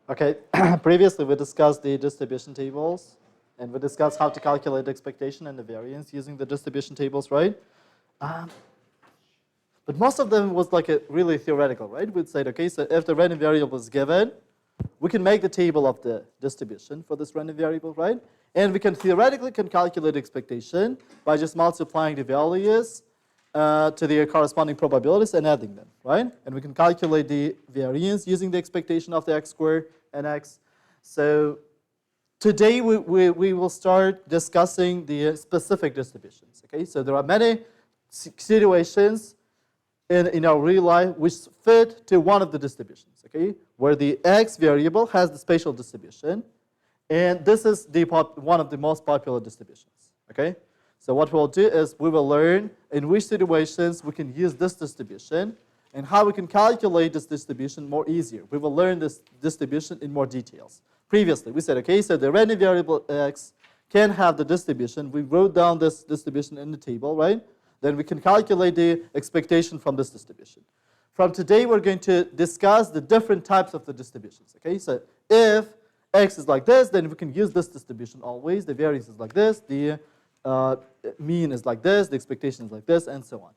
Okay, previously we discussed the distribution tables, and we discussed how to calculate the expectation and the variance using the distribution tables, right? But most of them was like a really theoretical, right? We'd say, okay, so if the random variable is given, we can make the table of the distribution for this random variable, right? And we can theoretically calculate expectation by just multiplying the values to their corresponding probabilities and adding them, right? And we can calculate the variance using the expectation of the x squared and x. So today we will start discussing the specific distributions, okay? So there are many situations in our real life which fit to one of the distributions, okay? Where the x variable has the spatial distribution, and this is one of the most popular distributions, okay? So what we'll do is we will learn in which situations we can use this distribution and how we can calculate this distribution more easier. We will learn this distribution in more details. Previously, we said, okay, so the random variable x can have the distribution. We wrote down this distribution in the table, right? Then we can calculate the expectation from this distribution. From today, we're going to discuss the different types of the distributions, okay? So if x is like this, then we can use this distribution always. The variance is like this, the mean is like this, the expectation is like this, and so on,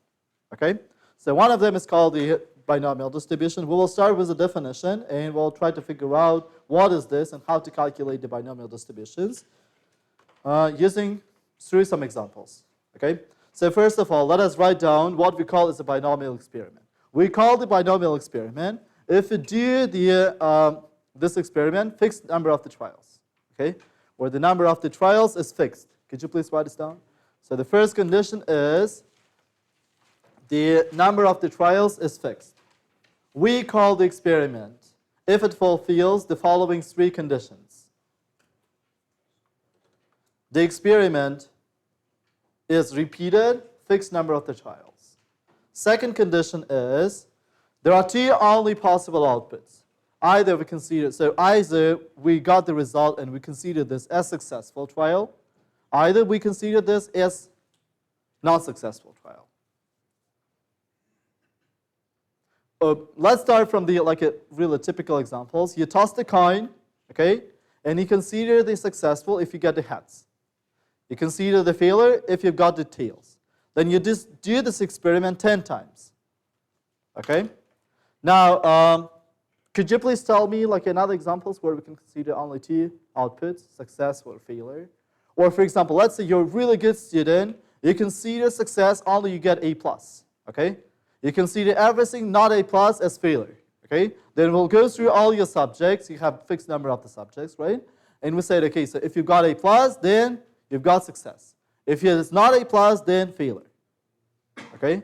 okay? So one of them is called the binomial distribution. We will start with the definition, and we'll try to figure out what is this and how to calculate the binomial distributions through some examples, okay? So first of all, let us write down what we call as a binomial experiment. We call the binomial experiment if we do this experiment fixed number of the trials, okay? Where the number of the trials is fixed. Could you please write this down? So the first condition is the number of the trials is fixed. We call the experiment if it fulfills the following three conditions. The experiment is repeated, fixed number of the trials. Second condition is there are two only possible outputs. Either we got the result and we consider this as successful trial, either we consider this as non-successful trial. Let's start from the really typical examples. You toss the coin, okay, and you consider the successful if you get the heads. You consider the failure if you've got the tails. Then you just do this experiment 10 times, okay? Now, could you please tell me another examples where we can consider only two outputs, success or failure? Or for example, let's say you're a really good student, you consider success only you get A+, okay? You consider everything not A+ as failure, okay? Then we'll go through all your subjects, you have a fixed number of the subjects, right? And we said, okay, so if you've got A+, then you've got success. If it's not A+, then failure, okay?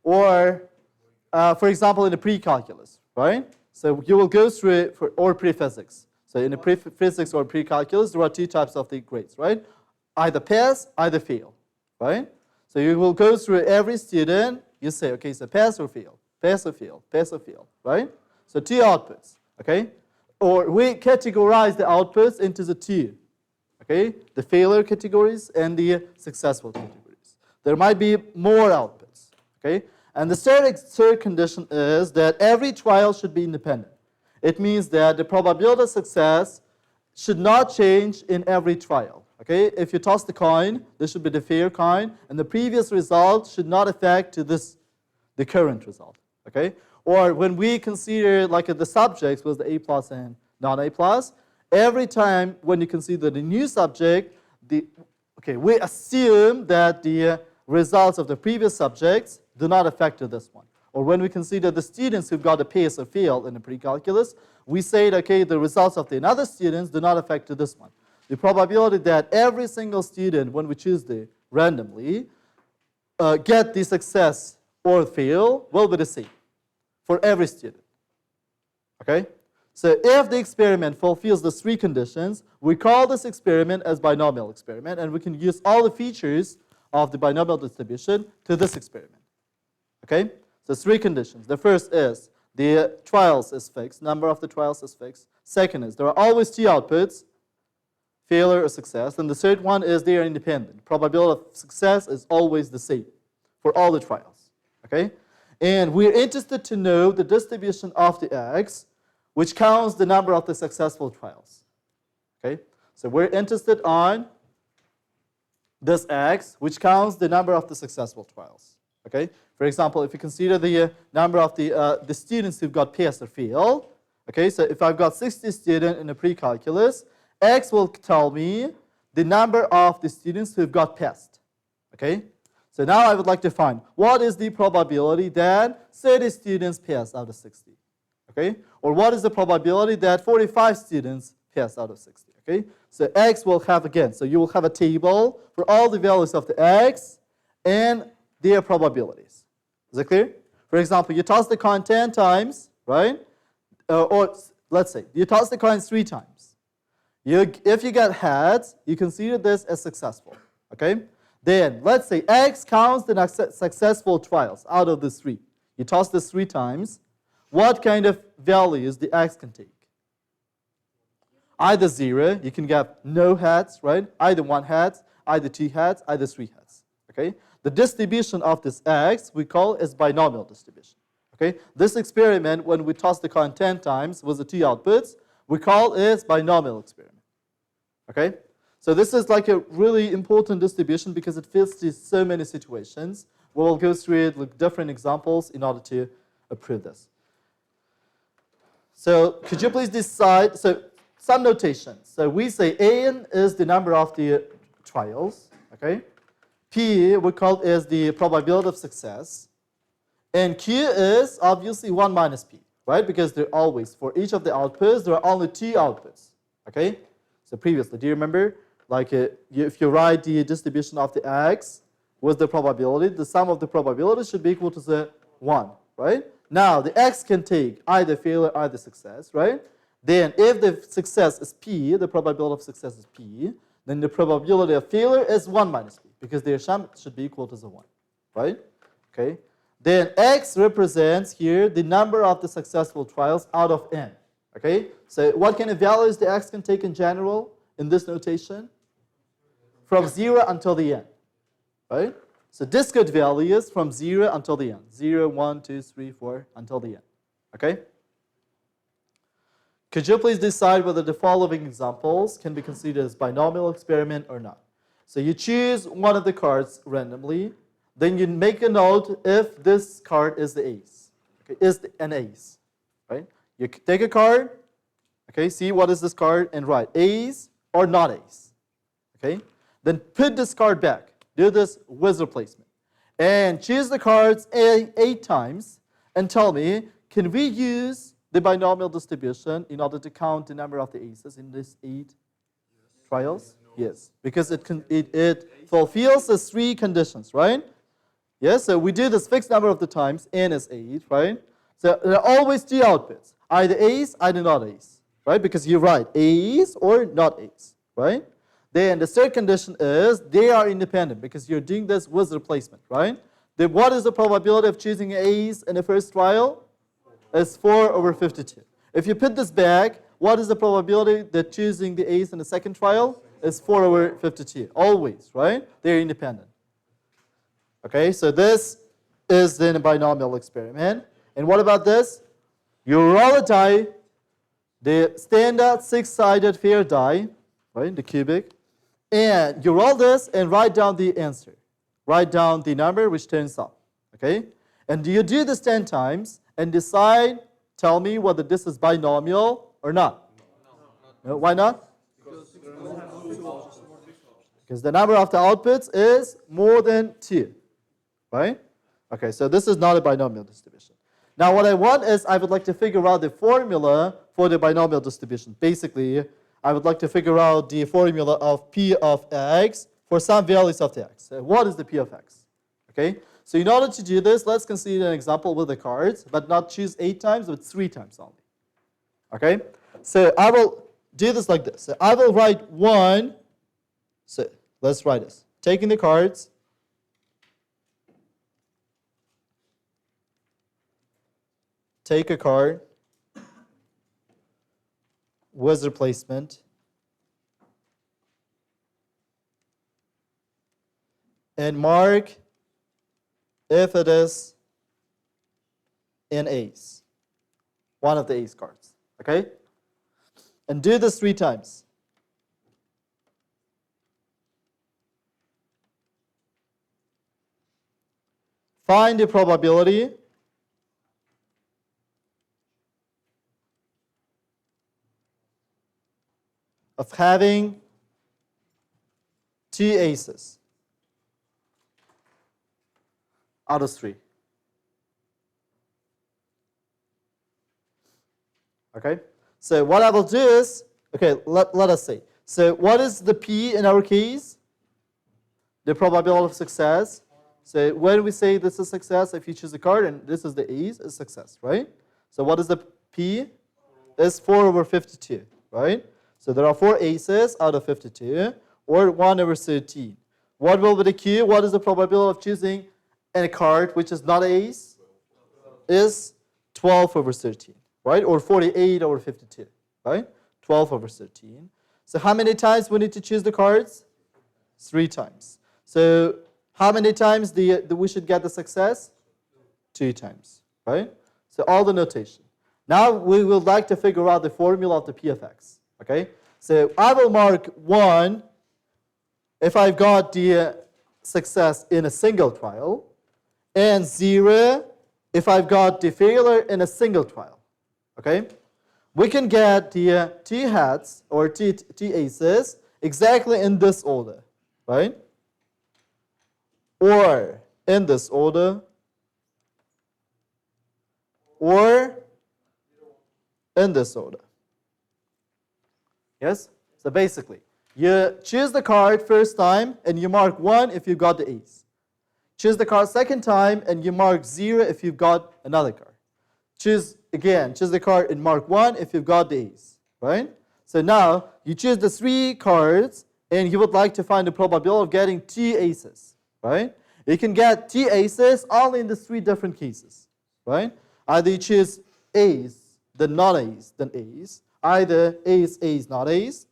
Or, for example, in the pre-calculus, right? So you will go through it or pre-physics. So in the pre-physics or pre-calculus, there are two types of the grades, right? Either pass, either fail, right? So you will go through every student, you say, okay, so pass or fail, pass or fail, pass or fail, right? So two outputs, okay? Or we categorize the outputs into the two, okay? The failure categories and the successful categories. There might be more outputs, okay? And the third condition is that every trial should be independent. It means that the probability of success should not change in every trial, okay? If you toss the coin, this should be the fair coin, and the previous result should not affect the current result, okay? Or when we consider the subjects with the A+ and non-A+, every time when you consider the new subject, we assume that the results of the previous subjects do not affect this one. Or when we consider the students who've got a pass or fail in the pre-calculus, we say, okay, the results of the other students do not affect this one. The probability that every single student, when we choose the randomly, get the success or fail will be the same for every student, okay? So if the experiment fulfills the three conditions, we call this experiment as binomial experiment, and we can use all the features of the binomial distribution to this experiment, okay? So three conditions. The first is the trials is fixed, number of the trials is fixed. Second is there are always two outputs, failure or success. And the third one is they are independent. Probability of success is always the same for all the trials, okay? And we're interested to know the distribution of the x which counts the number of the successful trials. Okay? So we're interested on this X, which counts the number of the successful trials. Okay? For example, if you consider the number of the students who've got passed or failed, okay, so if I've got 60 students in a pre-calculus, X will tell me the number of the students who've got passed. Okay? So now I would like to find what is the probability that 30 students pass out of 60. Okay? Or what is the probability that 45 students pass out of 60? Okay? So X will have, again, so you will have a table for all the values of the X and their probabilities. Is that clear? For example, you toss the coin 10 times, right? Or let's say you toss the coin 3 times. If you get heads, you consider this as successful. Okay? Then let's say X counts the successful trials out of the 3. You toss this 3 times. What kind of values the X can take? Either 0, you can get no heads, right? Either 1 head, either 2 heads, either 3 heads. Okay? The distribution of this X we call is binomial distribution. Okay? This experiment, when we toss the coin 10 times with the 2 outputs, we call it binomial experiment. Okay? So this is like a really important distribution because it fits to so many situations. We'll go through it with different examples in order to prove this. So could you please decide, so some notation. So we say N is the number of the trials, okay? P we call is the probability of success. And Q is obviously 1 minus P, right? Because they're always, for each of the outputs, there are only 2 outputs, okay? So previously, do you remember? Like if you write the distribution of the X with the probability, the sum of the probability should be equal to the 1, right? Now, the X can take either failure, either success, right? Then if the success is P, the probability of success is P, then the probability of failure is 1 minus P, because their sum should be equal to the 1, right? Okay. Then X represents here the number of the successful trials out of N, okay? So what kind of values the X can take in general in this notation? From 0 until the end, right? So discrete values from 0 until the end. 0, 1, 2, 3, 4, until the end, okay? Could you please decide whether the following examples can be considered as binomial experiment or not? So you choose one of the cards randomly, then you make a note if this card is the ace, okay? Is an ace, right? You take a card, okay, see what is this card, and write ace or not ace, okay? Then put this card back. Do this with replacement. And choose the cards 8 times and tell me, can we use the binomial distribution in order to count the number of the aces in these 8 trials? Yes, because it fulfills the 3 conditions, right? Yes, so we do this fixed number of the times, n is 8, right? So there are always 2 outputs, either ace, either not ace, right? Because you write ace or not ace, right? Then the third condition is they are independent because you're doing this with replacement, right? Then what is the probability of choosing ace in the first trial? It's 4 over 52. If you put this back, what is the probability that choosing the ace in the second trial? It's 4 over 52, always, right? They're independent. Okay, so this is then a binomial experiment. And what about this? You roll a die, the standard 6-sided fair die, right, the cubic, and you roll this and write down the answer. Write down the number which turns up, okay? And you do this 10 times and decide, tell me whether this is binomial or not. No, why not? Because the number of the outputs is more than 2, right? Okay, so this is not a binomial distribution. Now what I want is I would like to figure out the formula for the binomial distribution. Basically, I would like to figure out the formula of P of X for some values of the X. So what is the P of X? Okay, so in order to do this, let's consider an example with the cards, but not choose 8 times, but 3 times only. Okay, so I will do this like this. So I will write 1, so let's write this. Taking the cards, take a card, with replacement, and mark if it is an ace, one of the ace cards. Okay? And do this 3 times. Find the probability of having 2 aces out of 3. Okay? So what I will do is, okay, let us see. So what is the P in our case? The probability of success. So when we say this is success, if you choose a card and this is the ace, it's success, right? So what is the P? It's 4 over 52, right? So there are 4 aces out of 52, or 1 over 13. What will be the Q? What is the probability of choosing a card which is not ace? Is 12 over 13, right? Or 48 over 52, right? 12 over 13. So how many times we need to choose the cards? 3 times. So how many times we should get the success? 2 times, right? So all the notation. Now we would like to figure out the formula of the P of X, okay? So I will mark 1 if I've got the success in a single trial, and 0 if I've got the failure in a single trial, okay? We can get the T hats or T aces exactly in this order, right? Or in this order, or in this order. Yes? So basically, you choose the card first time and you mark 1 if you got the ace. Choose the card second time and you mark 0 if you've got another card. Choose the card and mark 1 if you've got the ace, right? So now you choose the 3 cards and you would like to find the probability of getting 2 aces, right? You can get 2 aces only in the 3 different cases, right? Either you choose ace, then not ace, then ace. Either ace, ace, not ace,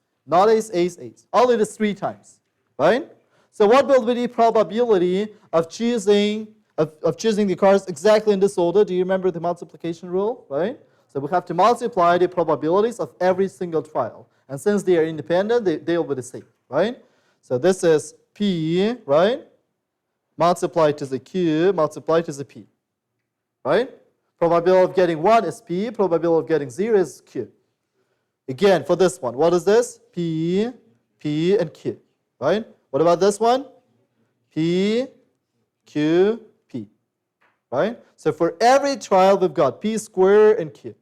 ace, ace. Only the 3 times, right? So what will be the probability of choosing the cards exactly in this order? Do you remember the multiplication rule, right? So we have to multiply the probabilities of every single trial. And since they are independent, they will be the same, right? So this is P, right? Multiplied to the Q, multiplied to the P, right? Probability of getting 1 is P, probability of getting 0 is Q. Again, for this one, what is this? P, P, and Q, right? What about this one? P, Q, P, right? So for every trial, we've got P square and Q.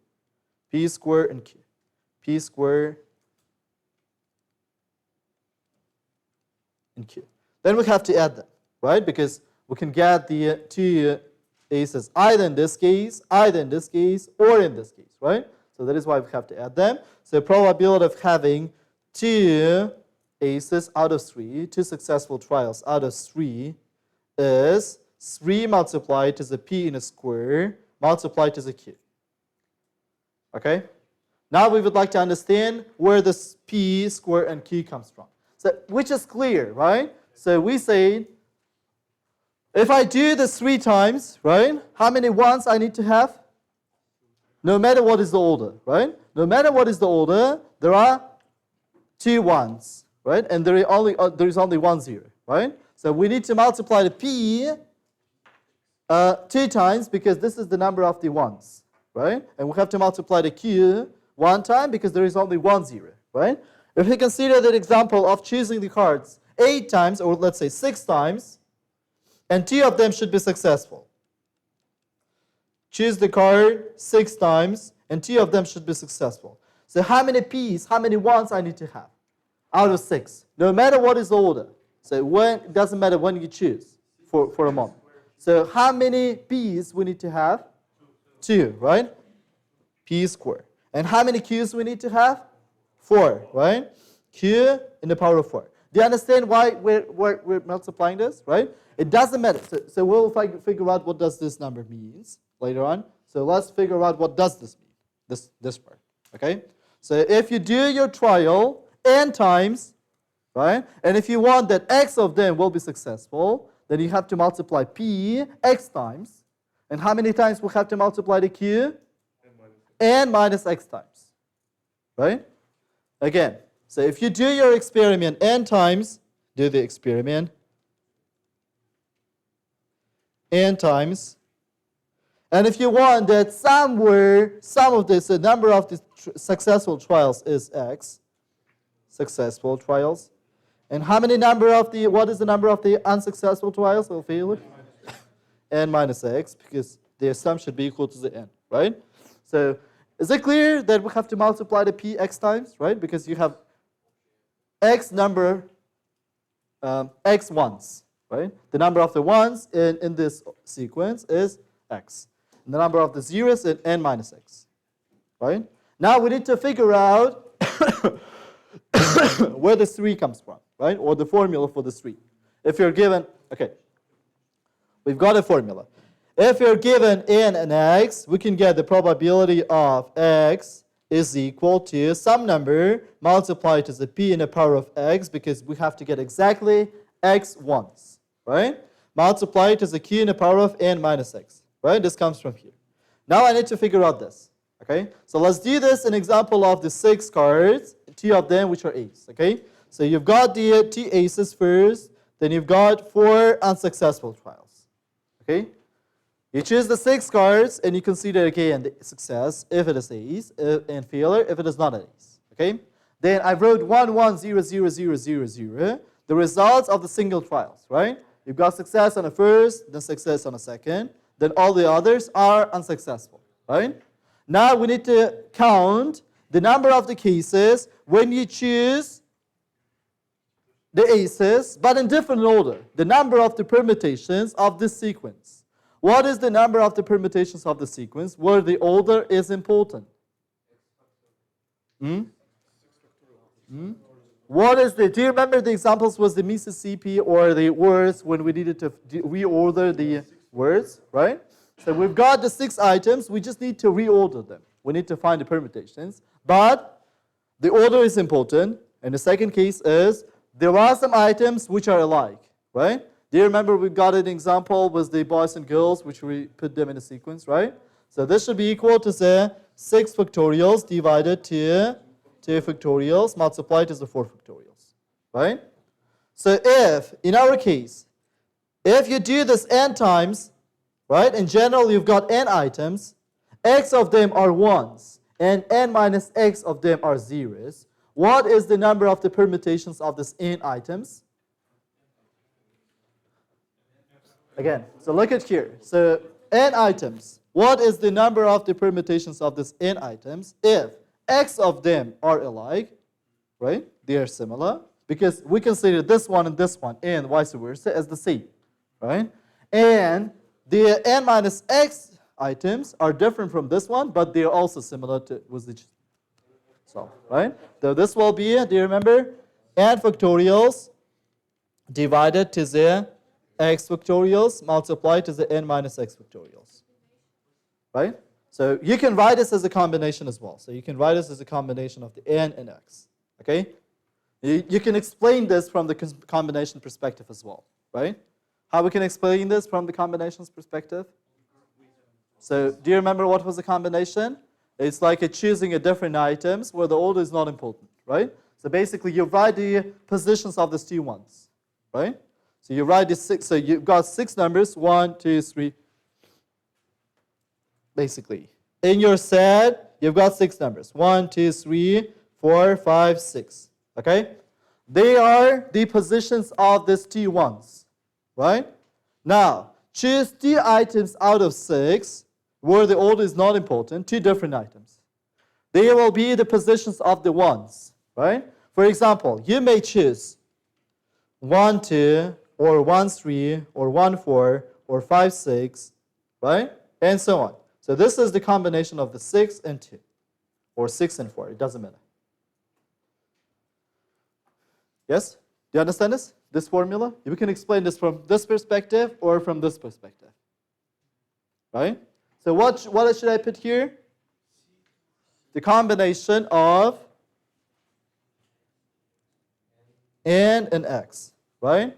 P square and Q. P square and Q. Then we have to add them, right? Because we can get the 2 aces either in this case, or in this case, right? So that is why we have to add them. So probability of having 2 aces out of 3, 2 successful trials out of 3 is 3 multiplied to the P in a square multiplied to the Q. Okay? Now we would like to understand where this P square and Q comes from. So which is clear, right? So we say if I do this 3 times, right? How many ones I need to have? No matter what is the order, right? No matter what is the order, there are 2 ones, right? And there is only 1 0, right? So we need to multiply the P 2 times because this is the number of the ones, right? And we have to multiply the Q 1 time because there is only 1 0, right? If we consider the example of choosing the cards 8 times, or let's say 6 times, and 2 of them should be successful. Choose the card 6 times, and 2 of them should be successful. So how many P's, how many ones I need to have? Out of 6. No matter what is the order. So it doesn't matter when you choose for a moment. So how many P's we need to have? 2, right? P squared. And how many Q's we need to have? 4, right? Q in the power of 4. Do you understand why we're multiplying this, right? It doesn't matter. So we'll figure out what does this number means later on. So let's figure out what does this mean, this part, okay? So if you do your trial n times, right? And if you want that x of them will be successful, then you have to multiply p x times. And how many times we have to multiply the q? N minus x times, right? Again, so if you do your experiment n times, do the experiment n times, and if you want that somewhere, some of this, the number of the successful trials is x, successful trials, and how many number of the, what is the number of the unsuccessful trials or failure? N minus x, because the sum should be equal to the n, right? So is it clear that we have to multiply the p x times, right? Because you have x number, x ones, right? The number of the ones in this sequence is x. And the number of the zeros is n minus x, right? Now we need to figure out where the 3 comes from, right? Or the formula for the 3. If you're given, okay, we've got a formula. If you're given n and x, we can get the probability of x is equal to some number multiplied to the p in the power of x, because we have to get exactly x once, right? Multiplied to the q in the power of n minus x, right? This comes from here. Now I need to figure out this, okay? So let's do this an example of the 6 cards, 2 of them which are aces, okay? So you've got the 2 aces first, then you've got 4 unsuccessful trials, okay? You choose the 6 cards and you consider again the success if it is ace, and failure if it is not an ace, okay? Then I wrote 1, 1, 0, 0, 0, 0, 0, the results of the single trials, right? You've got success on the first, then success on the second, then all the others are unsuccessful, right? Now we need to count the number of the cases when you choose the aces, but in different order, the number of the permutations of this sequence. What is the number of the permutations of the sequence where the order is important? What is the, do you remember the examples was the Mississippi or the words when we needed to reorder the words, right? So we've got the 6 items, we just need to reorder them. We need to find the permutations, but the order is important. And the second case is, there are some items which are alike, right? Do you remember we got an example with the boys and girls, which we put them in a sequence, right? So this should be equal to the 6 factorials divided to 2 factorials multiplied to the 4 factorials, right? So if, in our case, if you do this n times, right, in general you've got n items, x of them are 1s, and n minus x of them are 0s, what is the number of the permutations of this n items? Again, so look at here. So n items, what is the number of the permutations of this n items if x of them are alike, right? They are similar, because we consider this one and vice versa as the same, right? And the n minus x items are different from this one, but they are also similar to with each. So, right? So this will be, do you remember? N factorials divided to the x factorials multiplied to the n minus x factorials, right? So you can write this as a combination as well. So you can write this as a combination of the n and x, okay? You can explain this from the combination perspective as well, right? How we can explain this from the combinations perspective? So do you remember what was the combination? It's like choosing a different items where the order is not important, right? So basically you write the positions of these 2 ones, right? So you write the 6, so you've got 6 numbers, 1, 2, 3. Basically, in your set, you've got 6 numbers, 1, 2, 3, 4, 5, 6, okay? They are the positions of these 2 ones, right? Now, choose 2 items out of 6 where the order is not important, 2 different items. They will be the positions of the ones, right? For example, you may choose 1, 2, or 1, 3, or 1, 4, or 5, 6, right? And so on. So this is the combination of the 6 and 2, or 6 and 4, it doesn't matter. Yes? Do you understand this? This formula? We can explain this from this perspective or from this perspective. Right? So what should I put here? The combination of n and x, right?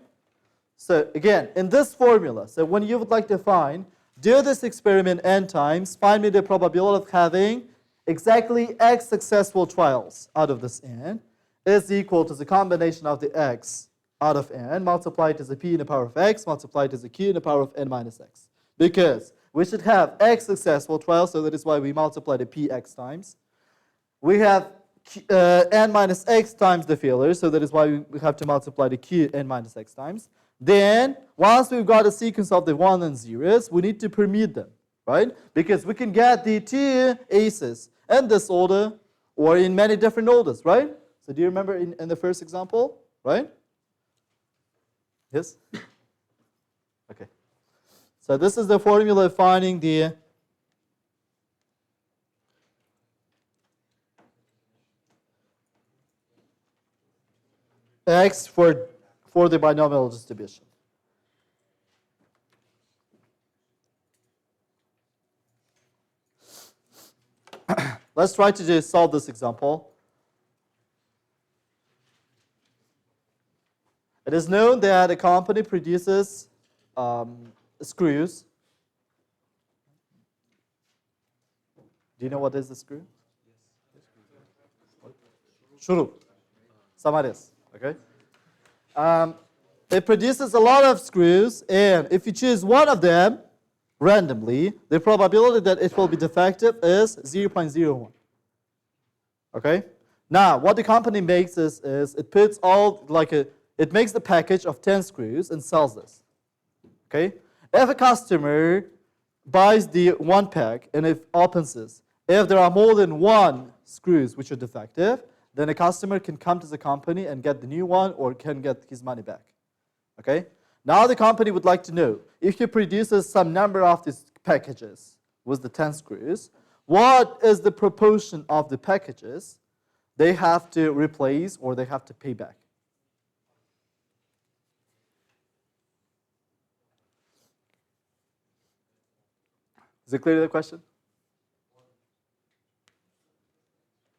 So again, in this formula, so when you would like to find, do this experiment n times, find me the probability of having exactly x successful trials out of this n is equal to the combination of the x out of n multiplied to the p in the power of x multiplied to the q in the power of n minus x. Because we should have x successful trials, so that is why we multiply the p x times. We have n minus x times the failures, so that is why we have to multiply the q n minus x times. Then, once we've got a sequence of the 1 and zeros, we need to permute them, right? Because we can get the two aces in this order or in many different orders, right? So do you remember in the first example, right? Yes? Okay. So this is the formula finding the x for the binomial distribution. Let's try to just solve this example. It is known that a company produces screws. Do you know what is a screw? Shuru. Samaris. Okay. It produces a lot of screws, and if you choose one of them randomly, the probability that it will be defective is 0.01. Okay. Now, what the company makes is it puts it makes the package of 10 screws and sells this. Okay. If a customer buys the one pack and it opens this, if there are more than one screws which are defective, then a customer can come to the company and get the new one or can get his money back. Okay? Now the company would like to know, if he produces some number of these packages with the 10 screws, what is the proportion of the packages they have to replace or they have to pay back? Is it clear, the question?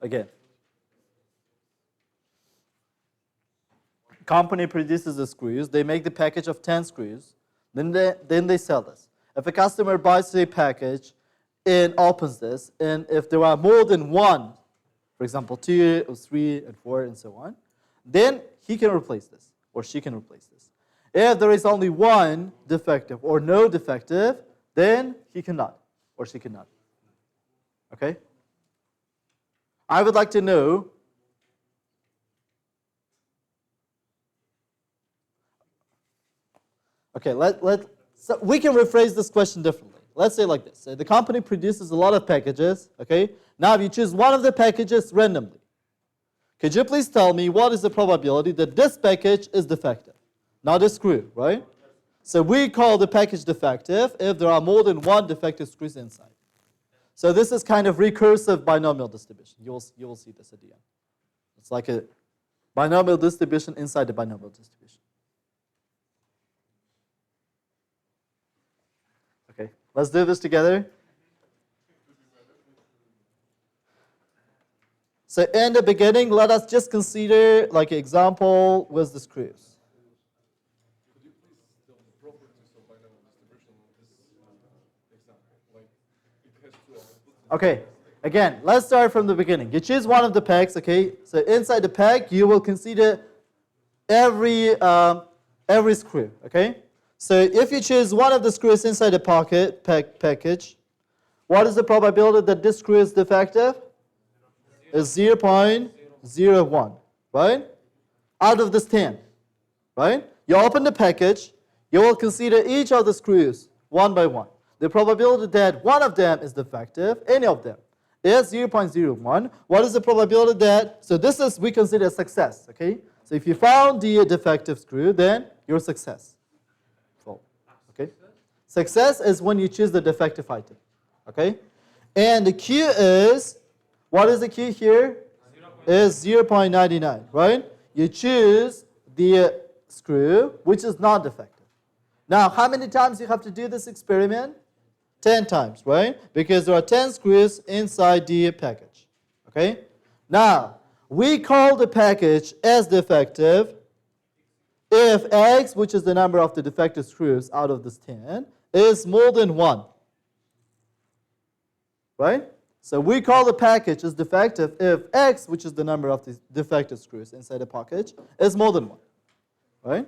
Again. Company produces the screws, they make the package of 10 screws, then they sell this. If a customer buys a package and opens this, and if there are more than one, for example, 2 or 3 and 4 and so on, then he can replace this, or she can replace this. If there is only one defective or no defective, then he cannot, or she cannot. Okay? I would like to know, okay, so we can rephrase this question differently. Let's say like this. Say the company produces a lot of packages, okay? Now you choose one of the packages randomly. Could you please tell me what is the probability that this package is defective? Not a screw, right? So we call the package defective if there are more than one defective screws inside. So this is kind of recursive binomial distribution. You will see this at the end. It's like a binomial distribution inside the binomial distribution. Okay, let's do this together. So in the beginning, let us just consider like an example with the screws. Could you please tell the properties of binomial distribution in this example? Like it has two outputs. Okay, again, let's start from the beginning. You choose one of the packs, okay? So inside the pack, you will consider every screw, okay? So if you choose one of the screws inside the package, what is the probability that this screw is defective? Is 0.01, right? Out of this 10, right? You open the package, you will consider each of the screws one by one. The probability that one of them is defective, any of them, is 0.01. What is the probability that, so this is, we consider success, okay? So if you found the defective screw, then you're success. Okay? Success is when you choose the defective item, okay? And the Q is, what is the Q here? Is 0.99, right? You choose the screw which is not defective. Now, how many times you have to do this experiment? 10 times, right? Because there are 10 screws inside the package, okay? Now, we call the package as defective if X, which is the number of the defective screws out of this 10, is more than 1, right? So we call the package is defective if X, which is the number of the defective screws inside the package, is more than 1. Right?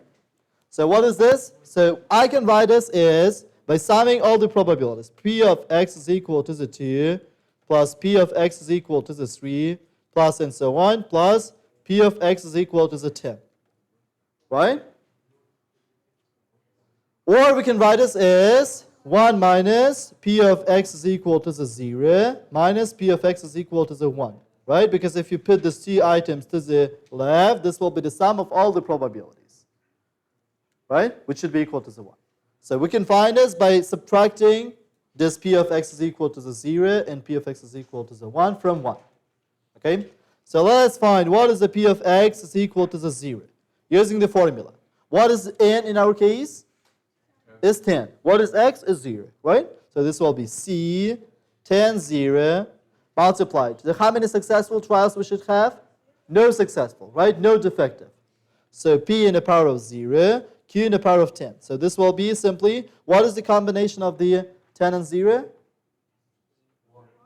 So what is this? So I can write this is by summing all the probabilities. P of X is equal to the 2 plus P of X is equal to the 3 plus and so on plus P of X is equal to the 10. Right? Or we can write this as 1 minus P of X is equal to the 0 minus P of X is equal to the 1. Right? Because if you put these two items to the left, this will be the sum of all the probabilities. Right? Which should be equal to the 1. So we can find this by subtracting this P of X is equal to the 0 and P of X is equal to the 1 from 1. Okay? So let's find what is the P of X is equal to the 0 using the formula. What is n in our case? Is 10. What is X? Is 0. Right? So this will be C 10, 0 multiplied. How many successful trials we should have? No successful. Right? No defective. So P in the power of 0, Q in the power of 10. So this will be simply, what is the combination of the 10 and 0?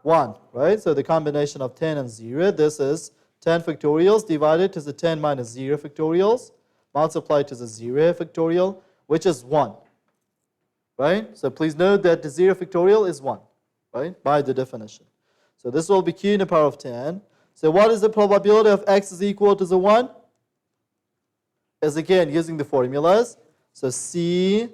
1, right? So the combination of 10 and 0, this is 10 factorials divided to the 10 minus 0 factorials, multiplied to the 0 factorial, which is 1, right? So please note that the 0 factorial is 1, right? By the definition. So this will be Q in the power of 10. So what is the probability of X is equal to the 1? Is again using the formulas. So C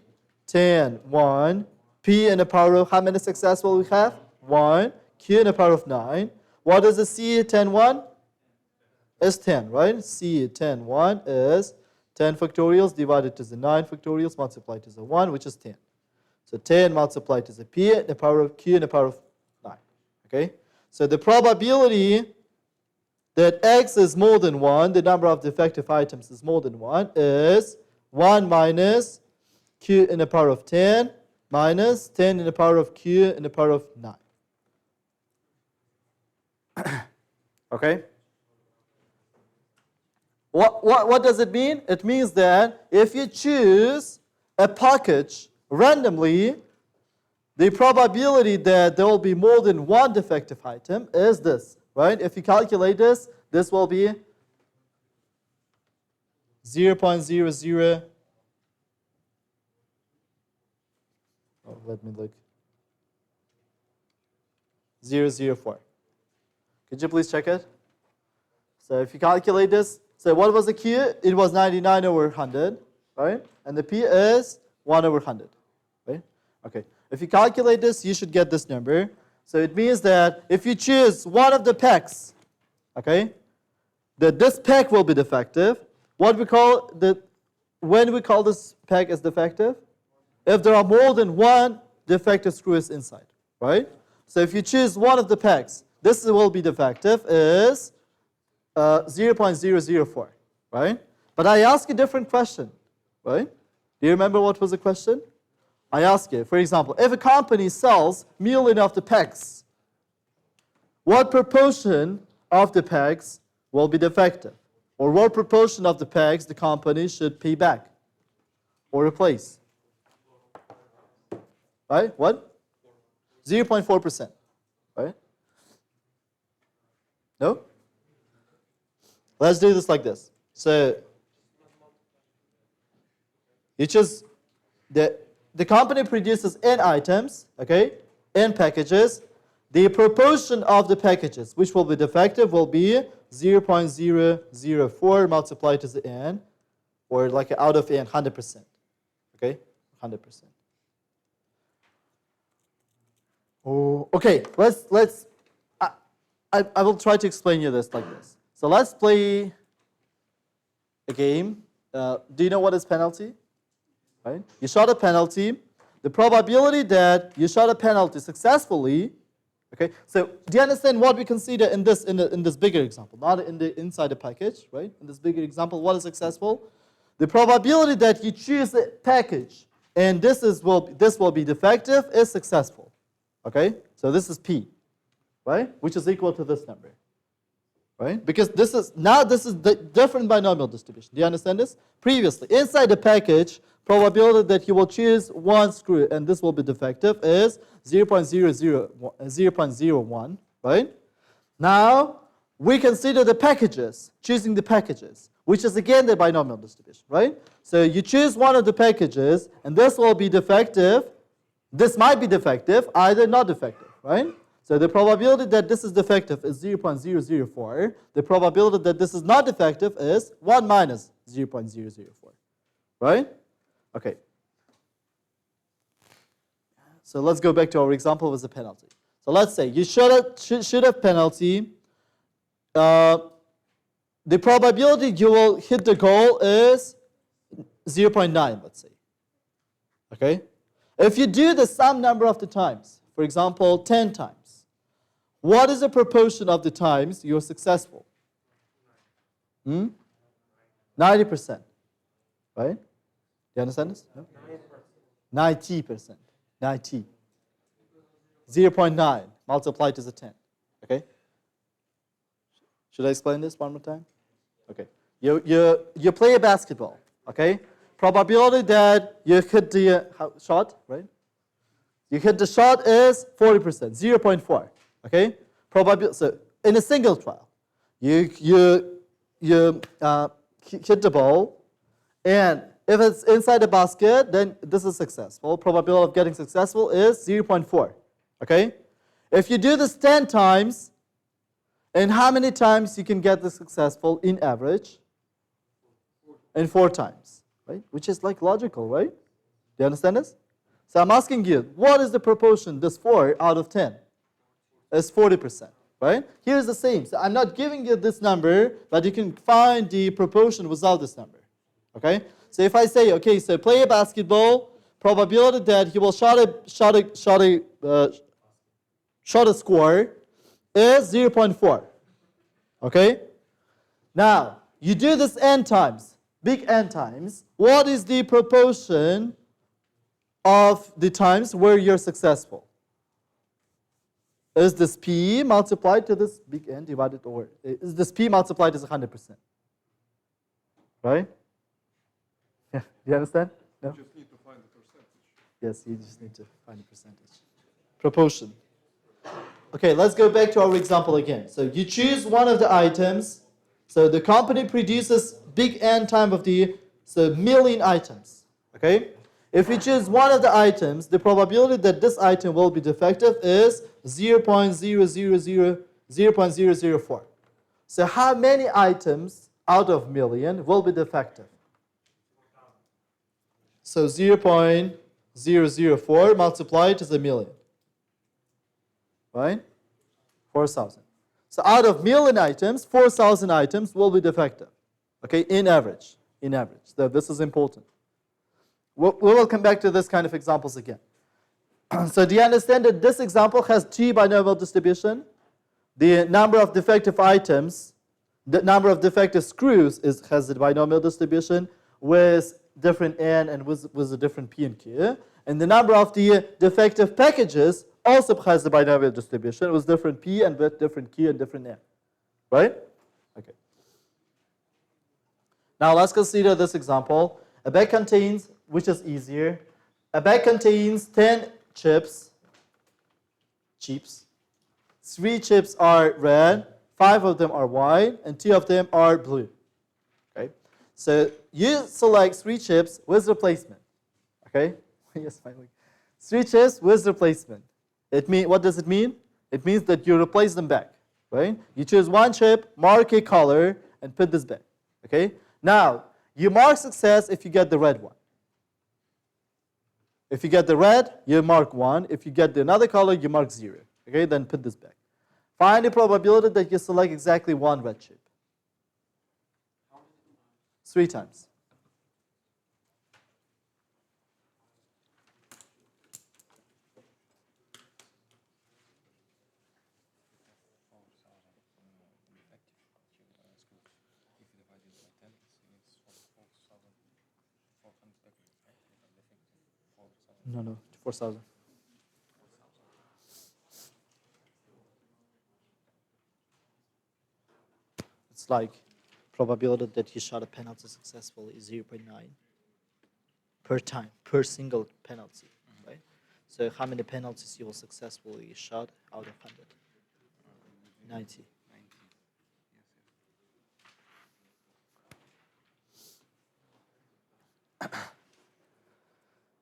10, 1, P in the power of how many successful we have? 1, Q in the power of 9. What is the C 10, 1? Is 10, right? C 10, 1 is 10 factorials divided to the 9 factorials multiplied to the 1, which is 10. So 10 multiplied to the P in the power of Q in the power of 9. Okay? So the probability that X is more than 1, the number of defective items is more than 1, is 1 minus Q in the power of 10 minus 10 in the power of Q in the power of 9. Okay? What does it mean? It means that if you choose a package randomly, the probability that there will be more than one defective item is this. Right? If you calculate this, this will be 0.00. Oh, let me look. 0.004. Could you please check it? So if you calculate this, so what was the Q? It was 99 over 100, right? And the P is 1 over 100, right? Okay. If you calculate this, you should get this number. So it means that if you choose one of the packs, okay, that this pack will be defective. What we call when we call this pack as defective? If there are more than one defective screws inside, right? So if you choose one of the packs, this will be defective is 0.004, right? But I ask a different question, right? Do you remember what was the question? I ask you, for example, if a company sells million of the packs, what proportion of the packs will be defective? Or what proportion of the packs the company should pay back or replace? Right? What? 0.4%. Right? No? Let's do this like this. So, you choose the company produces n items, okay, n packages. The proportion of the packages which will be defective will be 0.004 multiplied to the n, or like out of n, 100%. Okay, 100%. Oh, okay. Let's. I will try to explain you this like this. So let's play a game. Do you know what is penalty? Right? You shot a penalty. The probability that you shot a penalty successfully, okay? So do you understand what we consider in this bigger example, not in the inside the package, right? In this bigger example, what is successful? The probability that you choose a package and this will be defective is successful, okay? So this is P, right? Which is equal to this number, right? Because this is the different binomial distribution. Do you understand this? Previously, inside the package, probability that you will choose one screw and this will be defective is 0.01, right? Now, we consider the packages, choosing the packages, which is again the binomial distribution, right? So you choose one of the packages, and this will be defective. This might be defective, either not defective, right? So the probability that this is defective is 0.004. The probability that this is not defective is 1 minus 0.004, right? Okay. So let's go back to our example with the penalty. So let's say you should have penalty. The probability you will hit the goal is 0.9, let's say. Okay? If you do the sum number of the times, for example, 10 times, what is the proportion of the times you're successful? 90%. Right? Do you understand this? No? 90%. 90. 0.9 multiplied to the 10. Okay? Should I explain this one more time? Okay. You play a basketball. Okay? Probability that you hit the shot, right? You hit the shot is 40%, 0.4. Okay? So in a single trial, you hit the ball, and if it's inside the basket, then this is successful. Probability of getting successful is 0.4. Okay? If you do this 10 times, and how many times you can get this successful in average? In 4 times, right? Which is like logical, right? Do you understand this? So I'm asking you, what is the proportion, this 4 out of 10? It's 40%, right? Here's the same. So I'm not giving you this number, but you can find the proportion without this number, okay? So if I say, okay, so play a basketball, probability that he will shot a score is 0.4, okay? Now, you do this n times, big N times. What is the proportion of the times where you're successful? Is this P multiplied to this big N divided over, is this P multiplied as 100%? Right? Yeah, do you understand? No? You just need to find the percentage. Yes, you just need to find the percentage. Proportion. Okay, let's go back to our example again. So you choose one of the items. So the company produces big N time of the million items. Okay? If you choose one of the items, the probability that this item will be defective is 0.004. So how many items out of million will be defective? So 0.004 multiplied to the million. Right? 4,000. So out of million items, 4,000 items will be defective. Okay, in average. In average. So this is important. We will come back to this kind of examples again. So do you understand that this example has 2 binomial distribution? The number of defective items, the number of defective screws has the binomial distribution with different N and with a different P and Q. And the number of the defective packages also has the binomial distribution with different P and with different Q and different N. Right? Okay. Now let's consider this example. A bag contains, which is easier, a bag contains 10 chips. 3 chips are red, 5 of them are white, and 2 of them are blue. Okay? So you select 3 chips with replacement. Okay? Yes, finally. 3 chips with replacement. What does it mean? It means that you replace them back. Right? You choose 1 chip, mark a color, and put this back. Okay? Now, you mark success if you get the red one. If you get the red, you mark 1. If you get another color, you mark 0. Okay, then put this back. Find the probability that you select exactly 1 red chip. 3 times. No, 4,000. It's like probability that you shot a penalty successfully is 0.9 per time, per single penalty, right? So how many penalties you will successfully shot out of 100? 90.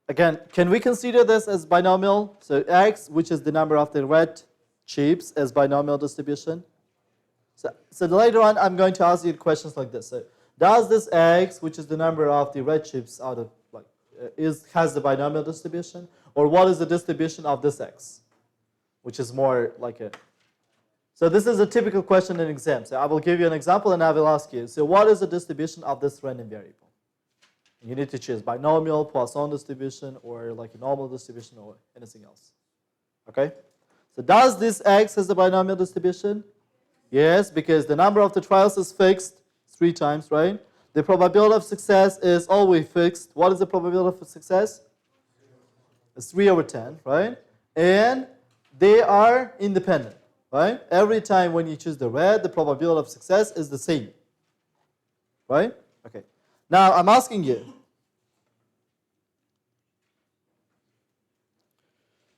Again, can we consider this as binomial? So x, which is the number of the red chips, as binomial distribution. So later on, I'm going to ask you questions like this. So does this x, which is the number of the red chips out of has the binomial distribution, or what is the distribution of this x, which is more like a. So this is a typical question in exams. So I will give you an example and I will ask you. So what is the distribution of this random variable? You need to choose binomial, Poisson distribution, or like a normal distribution, or anything else. Okay? So does this x has the binomial distribution? Yes, because the number of the trials is fixed 3 times, right? The probability of success is always fixed. What is the probability of success? It's 3/10, right? And they are independent, right? Every time when you choose the red, the probability of success is the same, right? Okay. Now I'm asking you.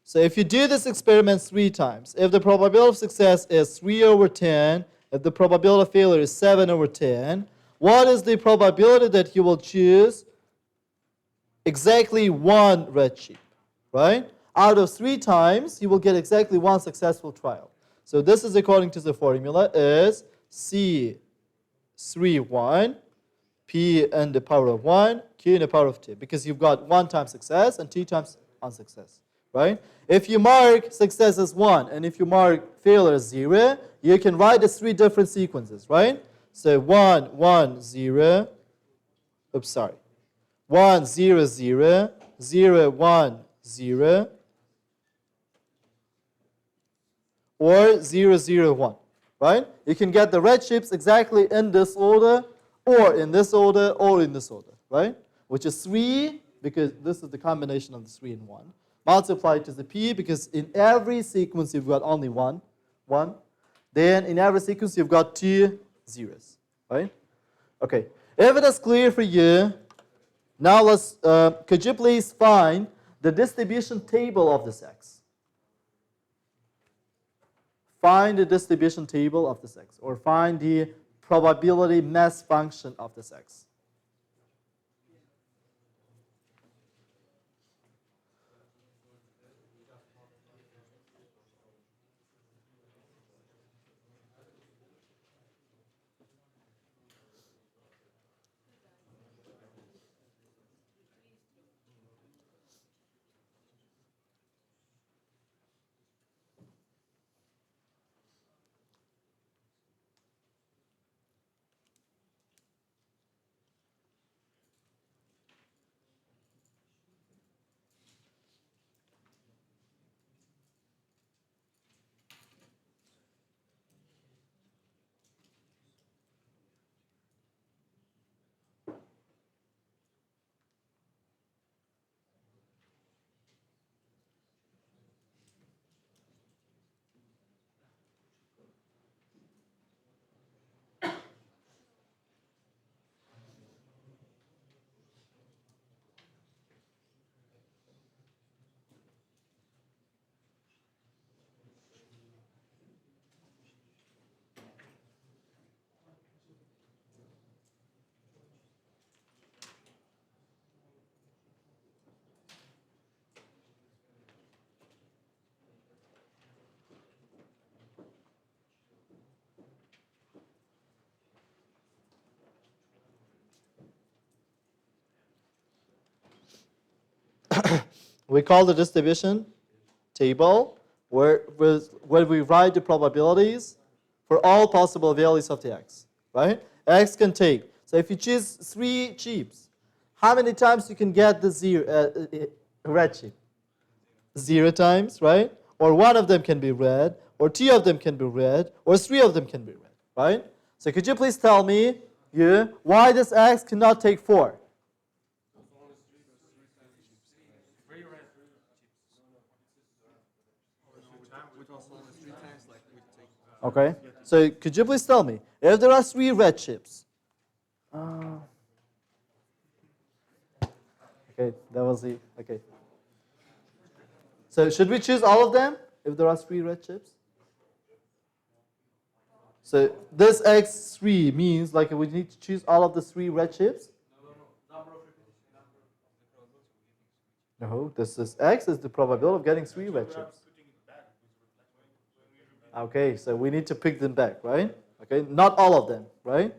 So if you do this experiment 3 times, if the probability of success is 3/10, if the probability of failure is 7/10, what is the probability that you will choose exactly 1 red chip, right? Out of 3 times, you will get exactly 1 successful trial. So this is according to the formula is C31, P in the power of 1, Q in the power of 2, because you've got 1 times success and 2 times unsuccess, right? If you mark success as 1 and if you mark failure as 0, you can write as 3 different sequences, right? So 1, 1, 0, 1, 0, 0, 0, 1, 0, or 0, 0, 1, right? You can get the red chips exactly in this order, or in this order, or in this order, right? Which is 3, because this is the combination of the 3 and 1. Multiply to the P, because in every sequence you've got only 1. Then in every sequence you've got 2 zeros, right? Okay, if it is clear for you, now let's, could you please find the distribution table of this x? Find the distribution table of this x, or find the probability mass function of this x. We call the distribution table where we write the probabilities for all possible values of the x, right? X can take, so if you choose 3 chips, how many times you can get the red chip? 0 times, right? Or 1 of them can be red, or 2 of them can be red, or 3 of them can be red, right? So could you please tell me why this x cannot take 4? Okay, so could you please tell me, if there are 3 red chips, okay, that was the, okay. So should we choose all of them if there are 3 red chips? So this x3 means like we need to choose all of the 3 red chips. No, this is x is the probability of getting 3 red chips. Okay, so we need to pick them back, right? Okay, not all of them, right?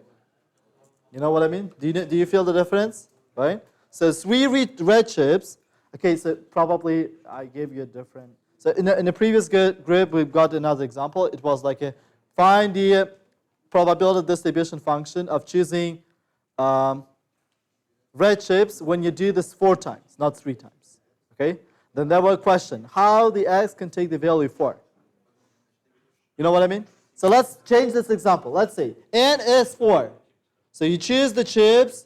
You know what I mean? Do you feel the difference, right? So 3 red chips. Okay, so probably I gave you a different. So in the previous group, we've got another example. It was like find the probability distribution function of choosing red chips when you do this 4 times, not 3 times. Okay? Then there was a question, how the x can take the value 4? You know what I mean? So let's change this example. Let's say n is 4. So you choose the chips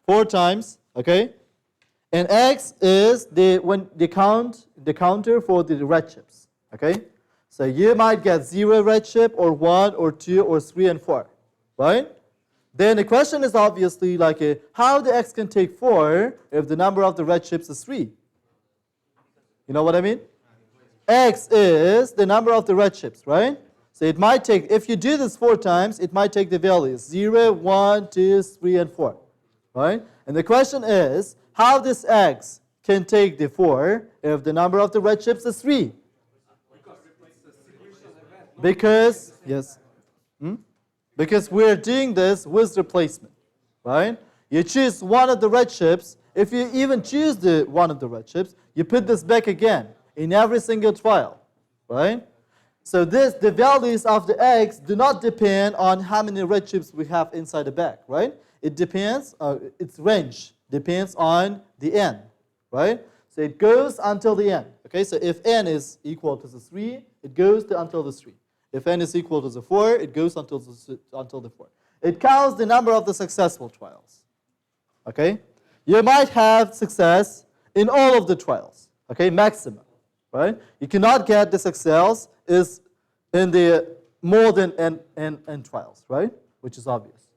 4 times, okay? And x is the counter for the red chips, okay? So you might get 0 red chip or 1 or 2 or 3 and 4, right? Then the question is obviously like how the x can take 4 if the number of the red chips is 3. You know what I mean? X is the number of the red chips, right? So it might take, if you do this 4 times, it might take the values 0, 1, 2, 3, and 4, right? And the question is, how this x can take the 4 if the number of the red chips is 3? Because, yes, because we're doing this with replacement, right? You choose one of the red chips. If you even choose one of the red chips, you put this back again in every single trial, right? So the values of the x do not depend on how many red chips we have inside the bag, right? It depends, its range depends on the n, right? So it goes until the n, okay? So if n is equal to the 3, it goes until the 3. If n is equal to the 4, it goes until the 4. It counts the number of the successful trials, okay? You might have success in all of the trials, okay, maximum, right? You cannot get the success is in the more than n trials, right? Which is obvious.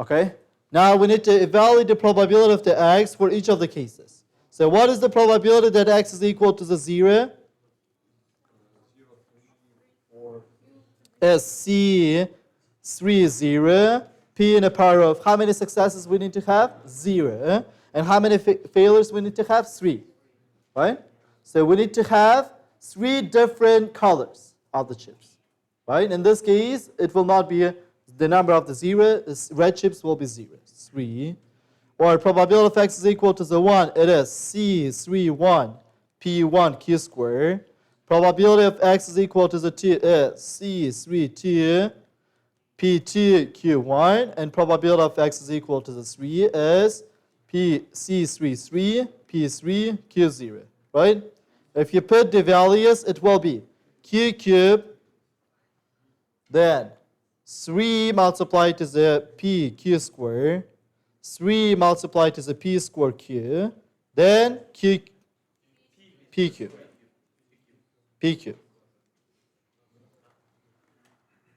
Okay? Now we need to evaluate the probability of the x for each of the cases. So what is the probability that x is equal to the 0? Is C 3, 0. P in the power of how many successes we need to have? 0. And how many failures we need to have? 3. Right? So we need to have 3 different colors of the chips. Right? In this case, it will not be the number of the 0. Red chips will be 0. 3. Or probability of x is equal to the 1. It is C 3, 1, P 1 Q squared. Probability of x is equal to the 2 is C 3, 2, P 2 Q 1. And probability of x is equal to the 3 is P C 3, 3, P 3 Q 0. Right? If you put the values, it will be Q cubed, then 3 multiplied to the P Q squared, 3 multiplied to the P squared Q, then Q P Q. PQ.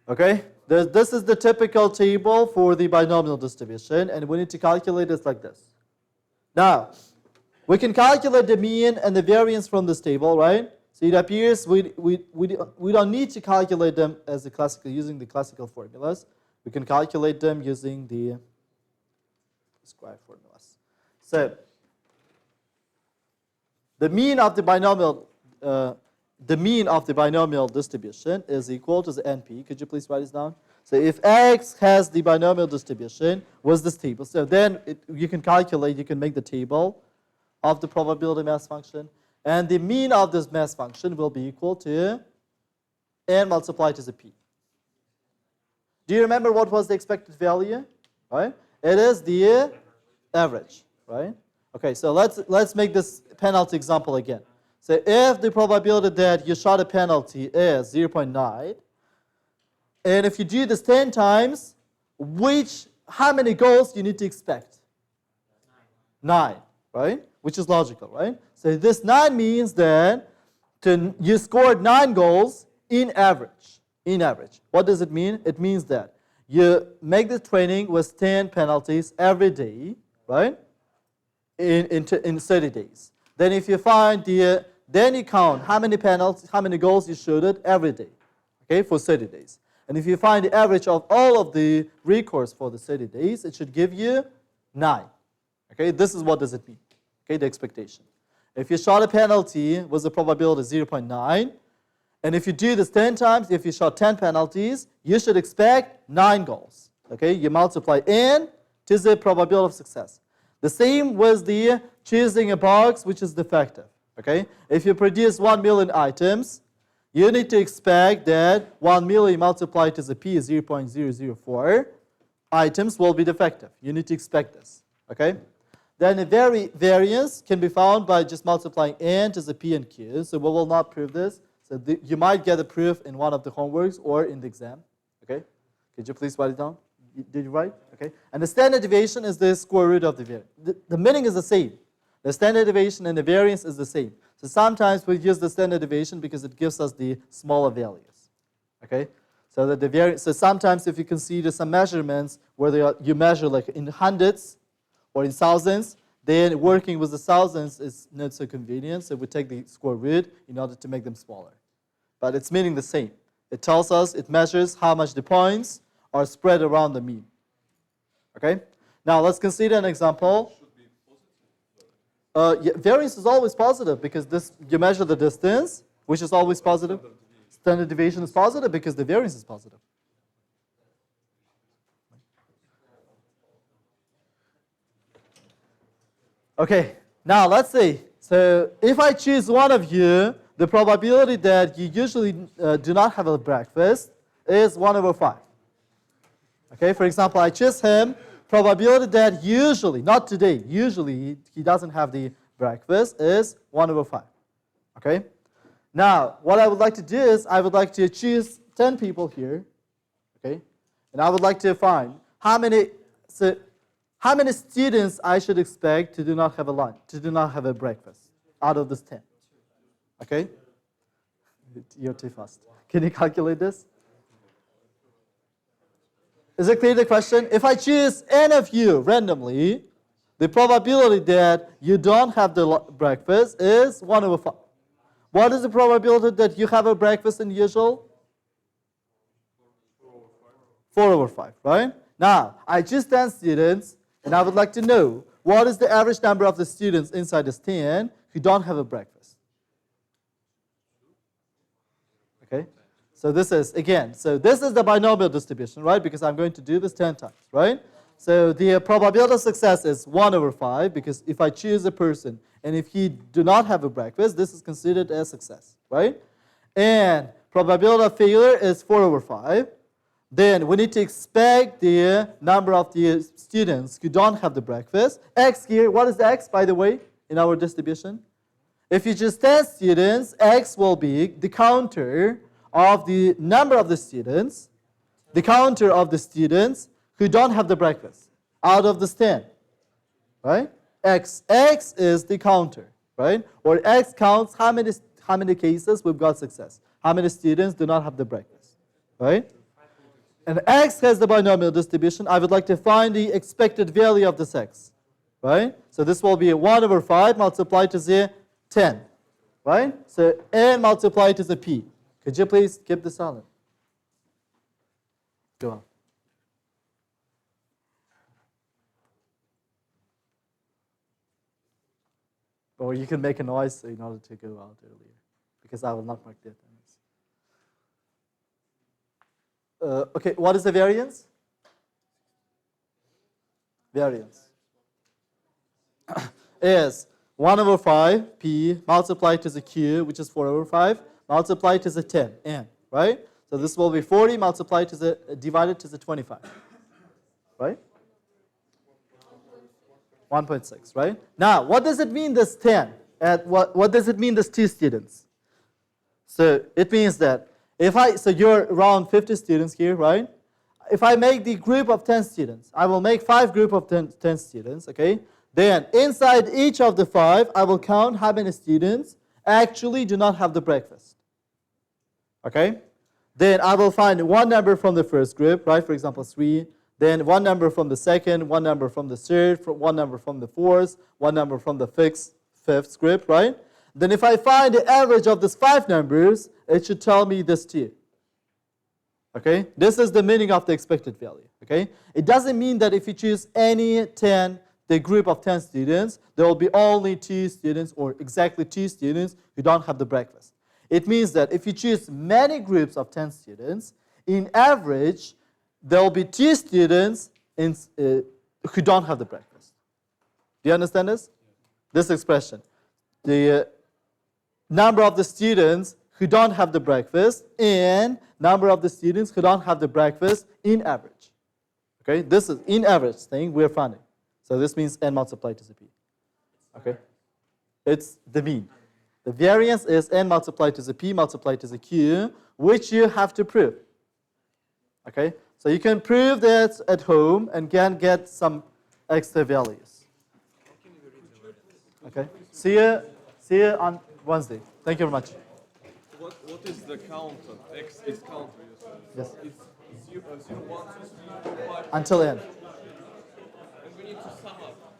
Okay? This is the typical table for the binomial distribution, and we need to calculate it like this. Now, we can calculate the mean and the variance from this table, right? So it appears we don't need to calculate them as using the classical formulas. We can calculate them using the prescribed formulas. So, the mean of the binomial distribution is equal to the NP. Could you please write this down? So if x has the binomial distribution with this table, so then you can make the table of the probability mass function, and the mean of this mass function will be equal to n multiplied to the p. Do you remember what was the expected value? Right? It is the average, right? Okay, so let's make this penalty example again. So if the probability that you shot a penalty is 0.9, and if you do this 10 times, how many goals you need to expect? 9, right? Which is logical, right? So this 9 means that you scored 9 goals in average. In average. What does it mean? It means that you make the training with 10 penalties every day, right? In 30 days. Then if you find then you count how many penalties, how many goals you shooted every day. okay, for 30 days. And if you find the average of all of the recourse for the 30 days, it should give you 9. Okay, this is what does it mean, okay, the expectation. If you shot a penalty with a probability 0.9, and if you do this 10 times, if you shot 10 penalties, you should expect 9 goals. Okay, you multiply n to the probability of success. The same with the choosing a box which is defective. Okay, if you produce 1 million items, you need to expect that 1 million multiplied to the p is 0.004 items will be defective. You need to expect this. Okay, then a variance can be found by just multiplying n to the p and q. So we will not prove this. So you might get a proof in one of the homeworks or in the exam. Okay, could you please write it down? Did you write? Okay, and the standard deviation is the square root of the variance. The meaning is the same. The standard deviation and the variance is the same. So sometimes we use the standard deviation because it gives us the smaller values. Okay, so that the variance. So sometimes if you consider some measurements where you measure like in hundreds or in thousands, then working with the thousands is not so convenient. So we take the square root in order to make them smaller. But it's meaning the same. It tells us, it measures how much the points are spread around the mean. Okay? Now let's consider an example. Yeah, variance is always positive because you measure the distance, which is always positive. Standard deviation is positive because the variance is positive. Okay, now let's see. So if I choose one of you, the probability that you usually do not have a breakfast is 1 over 5. Okay, for example, I choose him. Probability that usually, not today, usually he doesn't have the breakfast is 1 over 5. Okay? Now, what I would like to do is I would like to choose 10 people here. Okay? And I would like to find how many students I should expect to do not have a lunch, to do not have a breakfast out of this 10. Okay? You're too fast. Can you calculate this? Is it clear the question? If I choose n of you randomly, the probability that you don't have the breakfast is 1 over 5. What is the probability that you have a breakfast in usual? 4 over 5, right? Now, I choose 10 students, and I would like to know what is the average number of the students inside this 10 who don't have a breakfast. Okay? So this is, again, so this is the binomial distribution, right? Because I'm going to do this 10 times, right? So the probability of success is 1 over 5, because if I choose a person, and if he do not have a breakfast, this is considered a success, right? And probability of failure is 4 over 5. Then we need to expect the number of the students who don't have the breakfast. X here, what is X, by the way, in our distribution? If you choose 10 students, X will be the counter of the number of the students, the counter of the students who don't have the breakfast out of this 10, right? X is the counter, right? Or X counts how many cases we've got success, how many students do not have the breakfast, right? And X has the binomial distribution. I would like to find the expected value of this X, right? So this will be 1 over 5 multiplied to the 10, right? So n multiplied to the p. Could you please keep this silent? Go on. Or you can make a noise in order to go out earlier, because I will not mark the attendance. Okay, what is the variance? Variance is 1 over 5 p multiplied to the q, which is 4 over 5. Multiplied to the 10, n, right? So this will be 40 multiplied to the, divided to the 25, right? 1.6, right? Now, what does it mean, this 10? And what does it mean, this 2 students? So it means that so you're around 50 students here, right? If I make the group of 10 students, I will make 5 group of 10 students, okay? Then inside each of the 5, I will count how many students actually do not have the breakfast. Okay? Then I will find one number from the first group, right? For example, 3. Then one number from the second, one number from the third, one number from the fourth, one number from the fifth group, right? Then if I find the average of these 5 numbers, it should tell me this 2. Okay, this is the meaning of the expected value. Okay, it doesn't mean that if you choose any 10, the group of 10 students, there will be only 2 students or exactly 2 students who don't have the breakfast. It means that if you choose many groups of 10 students, in average, there will be 2 students who don't have the breakfast. Do you understand this? This expression. The number of the students who don't have the breakfast and number of the students who don't have the breakfast in average. Okay, this is in average thing we're finding. So this means n multiplied to the p. Okay, it's the mean. The variance is n multiplied to the p multiplied to the q, which you have to prove. Okay, so you can prove that at home and can get some extra values. Okay, see you on Wednesday. Thank you very much. What is the counter? X is counter, you said. Yes. It's 0, 1, 2, 3, 4, 5. Until n. And we need to sum up.